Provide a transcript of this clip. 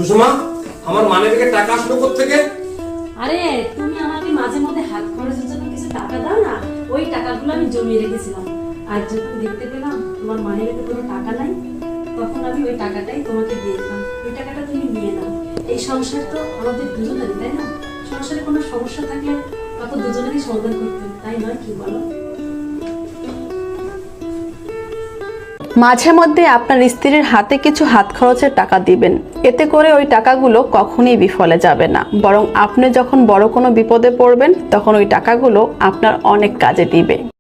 সুষমা, আমার মানিব্যাগে টাকা আসলো কোত্থেকে? আরে তুমি আমাকে মাঝে মধ্যে হাত খরচের জন্য কিছু টাকা দাও না, ওই টাকাগুলো আমি জমিয়ে রেখেছিলাম। আর যখন দেখতে পেলাম তোমার মানিব্যাগে কোনো টাকা নাই, তখন আমি ওই টাকাটাই তোমাকে দিয়ে দিলাম। ওই টাকাটা তুমি নিয়ে নাও। এই সংসার তো আমাদের দুজনেরই, তাই না? সংসারে কোনো সমস্যা থাকলে তত দুজনেরই সমাধান করতে হবে, তাই নয় কি বলো? মাঝে মধ্যে আপনার স্ত্রীর হাতে কিছু হাত খরচের টাকা দিবেন। এতে করে ওই টাকাগুলো কখনোই বিফলে যাবে না, বরং আপনি যখন বড় কোনো বিপদে পড়বেন তখন ওই টাকাগুলো আপনার অনেক কাজে দিবে।